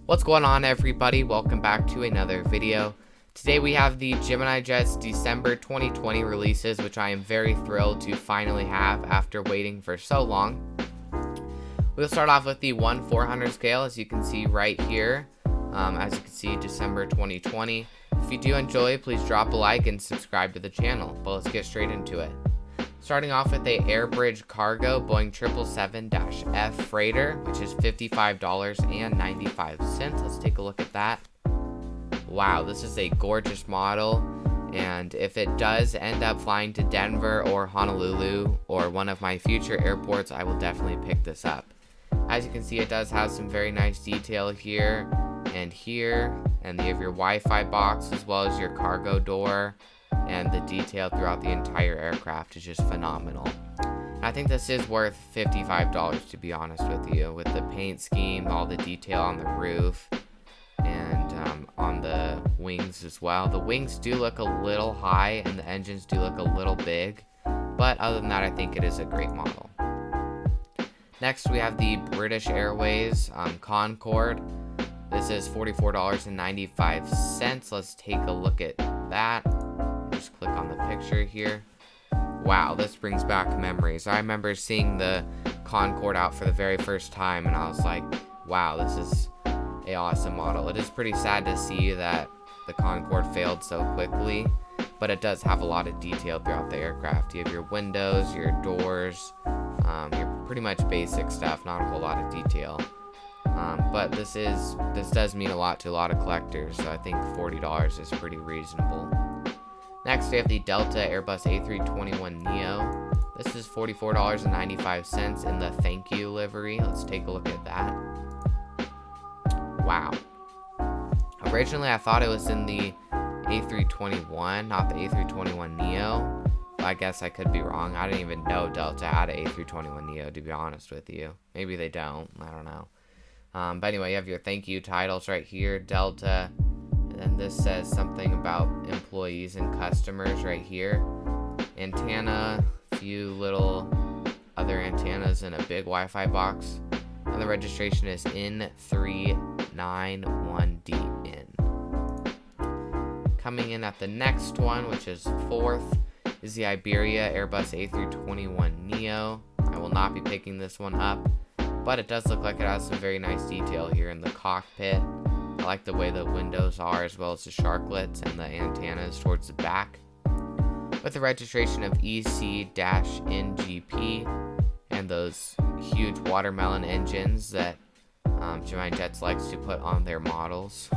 What's going on, everybody? Welcome back to another video. Today we have the Gemini Jets December 2020 releases, which I am very thrilled to finally have after waiting for so long. We'll start off with the 1/400 scale, as you can see right here. As you can see, December 2020. If you do enjoy, please drop a like and subscribe to the channel. But let's get straight into it. Starting off with a Airbridge Cargo Boeing 777-F freighter, which is $55.95. Let's take a look at that. Wow, this is a gorgeous model, and if it does end up flying to Denver or Honolulu or one of my future airports, I will definitely pick this up. As you can see, it does have some very nice detail here, and you have your Wi-Fi box as well as your cargo door. And the detail throughout the entire aircraft is just phenomenal. I think this is worth $55, to be honest with you, with the paint scheme, all the detail on the roof, and on the wings as well. The wings do look a little high and the engines do look a little big, but other than that, I think it is a great model. Next, we have the British Airways Concorde. This is $44.95. Let's take a look at that. Just click on the picture here. Wow, this brings back memories. I remember seeing the Concorde out for the very first time, and I was like, wow, this is an awesome model. It is pretty sad to see that the Concorde failed so quickly, but it does have a lot of detail throughout the aircraft. You have your windows, your doors, your pretty much basic stuff, not a whole lot of detail. But this does mean a lot to a lot of collectors, so I think $40 is pretty reasonable. Next, we have the Delta Airbus A321neo. This is $44.95 in the thank you livery. Let's take a look at that. Wow. Originally, I thought it was in the A321, not the A321neo. I guess I could be wrong. I didn't even know Delta had an A321neo, to be honest with you. Maybe they don't. I don't know. But anyway, you have your thank you titles right here, Delta. And this says something about employees and customers right here. Antenna, a few little other antennas, and a big Wi-Fi box. And the registration is N391DN. Coming in at the next one, which is fourth, is the Iberia Airbus A321neo. I will not be picking this one up, but it does look like it has some very nice detail here in the cockpit. I like the way the windows are, as well as the sharklets and the antennas towards the back. With the registration of EC-NGP and those huge watermelon engines that Gemini Jets likes to put on their models.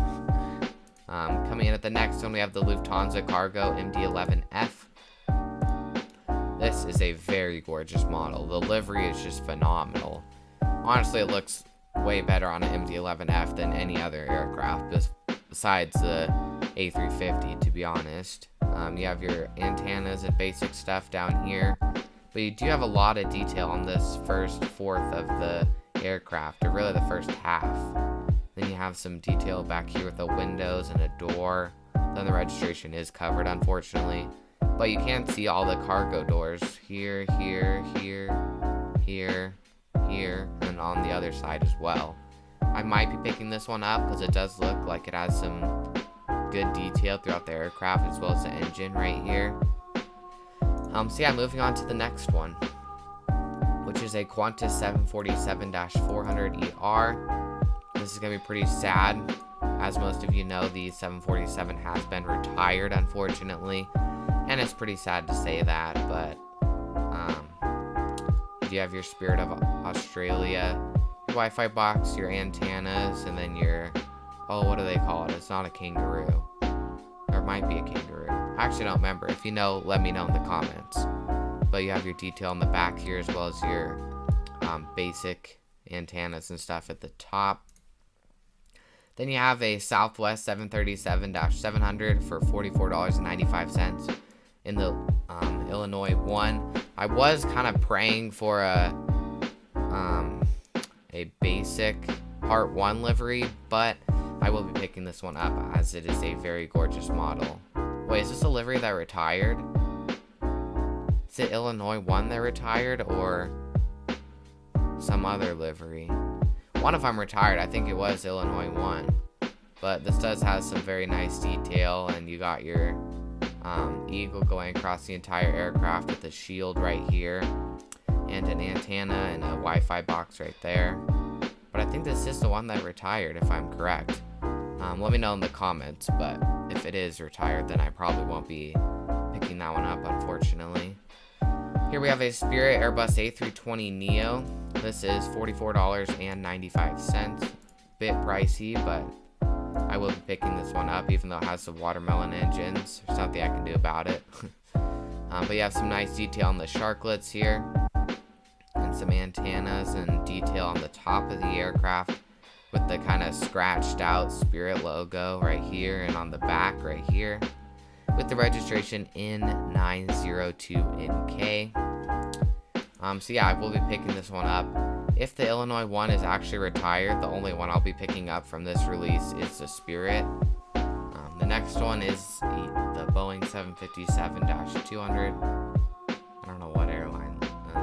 Coming in at the next one, we have the Lufthansa Cargo MD-11F. This is a very gorgeous model. The livery is just phenomenal. Honestly, it looks way better on an MD-11F than any other aircraft besides the A350, to be honest. You have your antennas and basic stuff down here, but you do have a lot of detail on this first fourth of the aircraft, or really the first half. Then you have some detail back here with the windows and a door. Then the registration is covered, unfortunately, but you can see all the cargo doors here, here, here, here, here, and on the other side as well. I might be picking this one up because it does look like it has some good detail throughout the aircraft, as well as the engine right here. So yeah, moving on to the next one, which is a Qantas 747-400ER. This is going to be pretty sad. As most of you know, the 747 has been retired, unfortunately, and it's pretty sad to say that, but you have your Spirit of Australia, your Wi-Fi box, your antennas, and then your, what do they call it? It's not a kangaroo. Or it might be a kangaroo. I actually don't remember. If you know, let me know in the comments. But you have your detail in the back here, as well as your basic antennas and stuff at the top. Then you have a Southwest 737-700 for $44.95 in the Illinois 1. I was kind of praying for a basic Part 1 livery, but I will be picking this one up as it is a very gorgeous model. Wait, is this a livery that retired? Is it Illinois 1 that retired, or some other livery? one of them retired. I think it was Illinois 1. But this does have some very nice detail, and you got your eagle going across the entire aircraft with a shield right here, and an antenna and a Wi-Fi box right there. But I think this is the one that retired, if I'm correct. Let me know in the comments, but if it is retired, then I probably won't be picking that one up, unfortunately. Here we have a Spirit Airbus A320neo. This is $44.95. Bit pricey, but I will be picking this one up, even though it has the watermelon engines. There's nothing I can do about it. But you have some nice detail on the sharklets here, and some antennas and detail on the top of the aircraft with the kind of scratched out Spirit logo right here, and on the back right here with the registration N902NK. So yeah, I will be picking this one up. If the Illinois one is actually retired, the only one I'll be picking up from this release is the Spirit. The next one is the Boeing 757-200. I don't know what airline.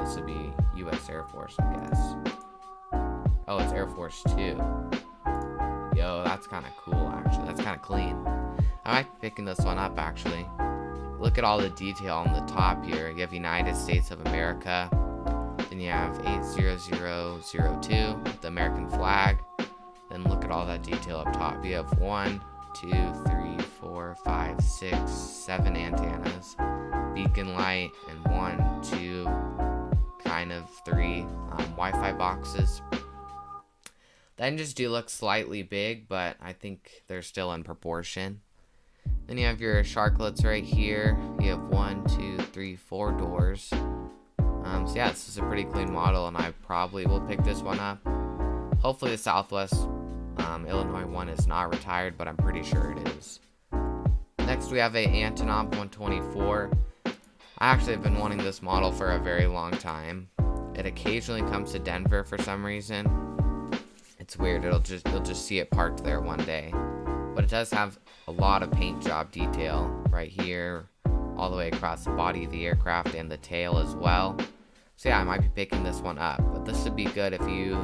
This would be U.S. Air Force, I guess. Oh, it's Air Force 2. Yo, that's kind of cool, actually. That's kind of clean. I might be picking this one up, actually. Look at all the detail on the top here. You have United States of America. Then you have 80002, the American flag. Then look at all that detail up top. You have 1, 2, 3, 4, 5, 6, 7 antennas, beacon light, and 1, 2, kind of 3 Wi-Fi boxes. The engines do look slightly big, but I think they're still in proportion. Then you have your sharklets right here. You have 1, 2, 3, 4 doors. So yeah, this is a pretty clean model, and I probably will pick this one up. Hopefully the Southwest Illinois one is not retired, but I'm pretty sure it is. Next we have a Antonov 124. I actually have been wanting this model for a very long time. It occasionally comes to Denver for some reason. It's weird, you'll just see it parked there one day. But it does have a lot of paint job detail right here, all the way across the body of the aircraft and the tail as well. So yeah, I might be picking this one up, but this would be good if you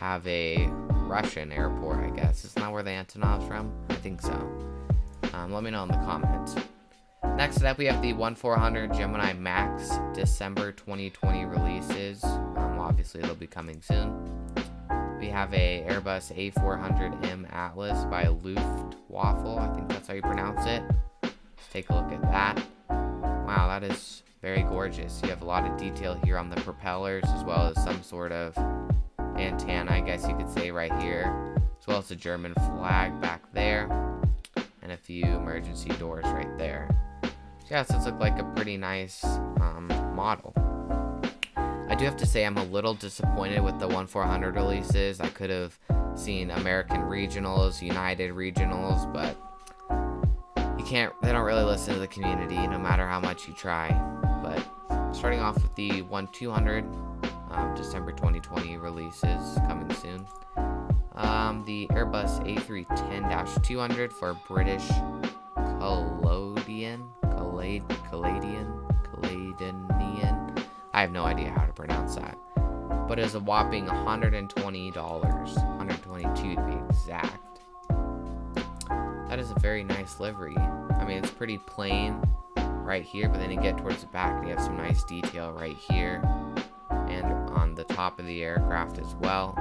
have a Russian airport, I guess. Isn't that where the Antonov's from? I think so. Let me know in the comments. Next up, we have the 1400 Gemini Max December 2020 releases. Obviously, they'll be coming soon. We have a Airbus A400M Atlas by Luftwaffe. I think that's how you pronounce it. Let's take a look at that. Wow, that is very gorgeous. You have a lot of detail here on the propellers, as well as some sort of antenna, I guess you could say, right here, as well as the German flag back there, and a few emergency doors right there. So yeah, this looks like a pretty nice model. I do have to say I'm a little disappointed with the 1400 releases. I could have seen American regionals, United regionals, but they don't really listen to the community no matter how much you try. But starting off with the 1200 December 2020 releases coming soon. The Airbus A310-200 for British Caladian. I have no idea how to pronounce that. But it's a whopping $120, $122 to be exact. That is a very nice livery. I mean, it's pretty plain right here, but then you get towards the back and you have some nice detail right here and on the top of the aircraft as well.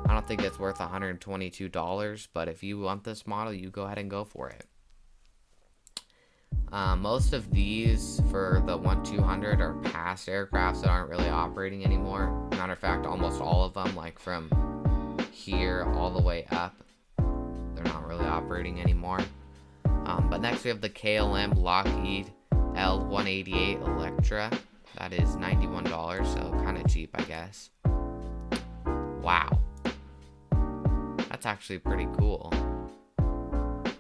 I don't think it's worth $122, but if you want this model, you go ahead and go for it. Most of these for the 1200 are past aircrafts that aren't really operating anymore. Matter of fact, almost all of them, like from here all the way up, they're not really operating anymore. But next we have the KLM Lockheed L188 Electra. That is $91, so kind of cheap, I guess. Wow. That's actually pretty cool.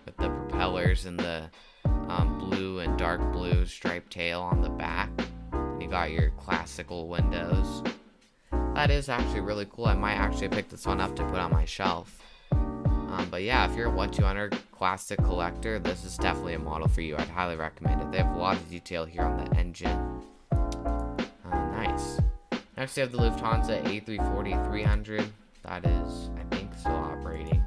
With the propellers and the blue and dark blue striped tail on the back. You got your classical windows. That is actually really cool. I might actually pick this one up to put on my shelf. But yeah, if you're a 1200 classic collector, this is definitely a model for you. I'd highly recommend it. They have a lot of detail here on the engine. Nice. Next we have the Lufthansa A340-300. that is, I think, still operating.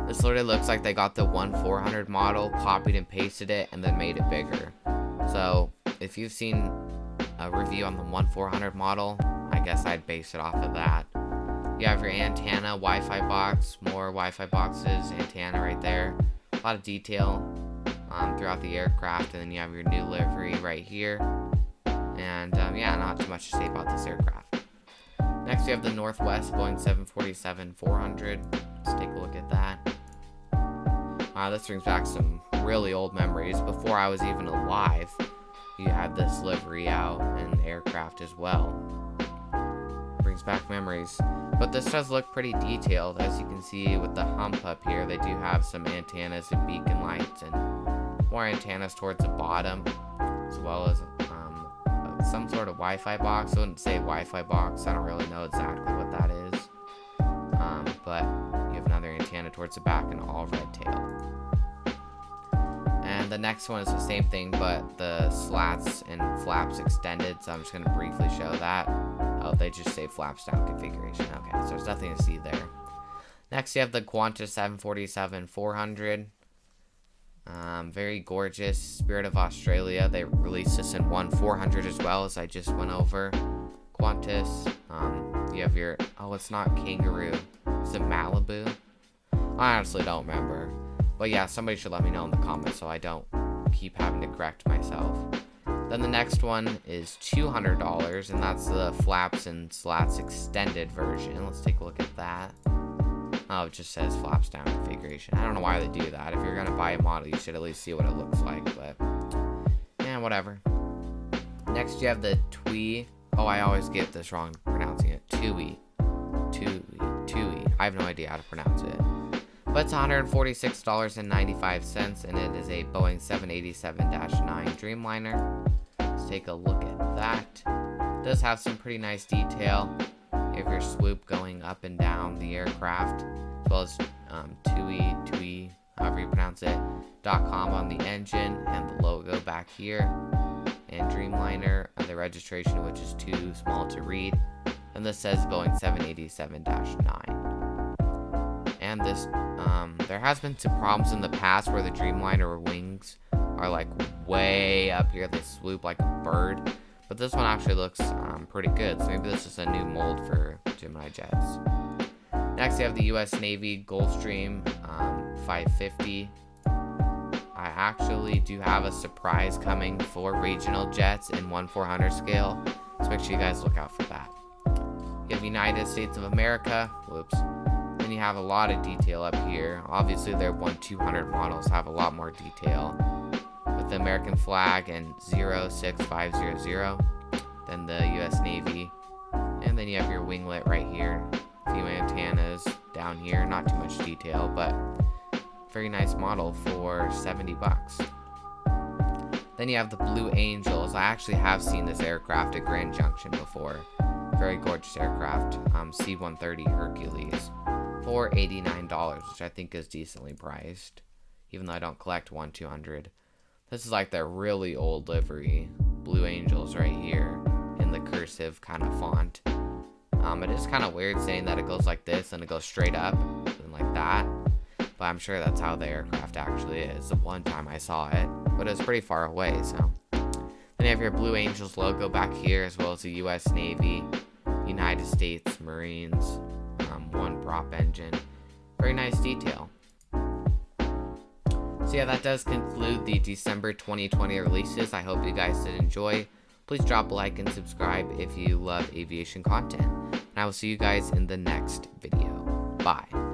This literally looks like they got the 1-400 model, copied and pasted it, and then made it bigger. So if you've seen a review on the 1-400 model, I guess I'd base it off of that. You have your antenna, Wi-Fi box, more Wi-Fi boxes, antenna right there. A lot of detail throughout the aircraft, and then you have your new livery right here. And yeah, not too much to say about this aircraft. Next, you have the Northwest Boeing 747-400. Let's take a look at that. This brings back some really old memories. Before I was even alive, you had this livery out and aircraft as well. Brings back memories. But this does look pretty detailed. As you can see with the hump up here, they do have some antennas and beacon lights and more antennas towards the bottom, as well as some sort of Wi-Fi box. I wouldn't say Wi-Fi box. I don't really know exactly what that is. But you have another antenna towards the back and all red tail. And the next one is the same thing, but the slats and flaps extended. So I'm just going to briefly show that. Oh, they just say flaps down configuration. Okay, so there's nothing to see there. Next, you have the Qantas 747-400. Very gorgeous. Spirit of Australia. They released this in 1-400 as well, as I just went over. Qantas. You have your, oh, it's not Kangaroo. Is it Malibu? I honestly don't remember. But yeah, somebody should let me know in the comments so I don't keep having to correct myself. Then the next one is $200, and that's the flaps and slats extended version. Let's take a look at that. Oh, it just says flaps down configuration. I don't know why they do that. If you're going to buy a model, you should at least see what it looks like, but yeah, whatever. Next, you have the TUI. Oh, I always get this wrong pronouncing it. TUI. I have no idea how to pronounce it. But it's $146.95, and it is a Boeing 787-9 Dreamliner. Let's take a look at that. It does have some pretty nice detail. You have your swoop going up and down the aircraft, as well as TUI, however you pronounce it, .com on the engine, and the logo back here, and Dreamliner, and the registration, which is too small to read. And this says Boeing 787-9. And this, there has been some problems in the past where the Dreamliner wings are like way up here. They swoop like a bird. But this one actually looks pretty good. So maybe this is a new mold for Gemini jets. Next, you have the U.S. Navy Gulfstream 550. I actually do have a surprise coming for regional jets in 1-400 scale. So make sure you guys look out for that. You have United States of America. Whoops. Then you have a lot of detail up here. Obviously, their 1-200 models have a lot more detail, with the American flag and 06500. Then the U.S. Navy. And then you have your winglet right here. A few antennas down here. Not too much detail, but very nice model for $70. Then you have the Blue Angels. I actually have seen this aircraft at Grand Junction before. Very gorgeous aircraft. C-130 Hercules for $89, which I think is decently priced, even though I don't collect 1-200. This is like their really old livery. Blue Angels right here in the cursive kind of font. It is kind of weird saying that it goes like this and it goes straight up and like that, but I'm sure that's how the aircraft actually is. The one time I saw it, but it's pretty far away. So then you have your Blue Angels logo back here, as well as the U.S. Navy, United States Marines, one prop engine. Very nice detail. So yeah, that does conclude the December 2020 releases. I hope you guys did enjoy. Please drop a like and subscribe if you love aviation content. And I will see you guys in the next video. Bye.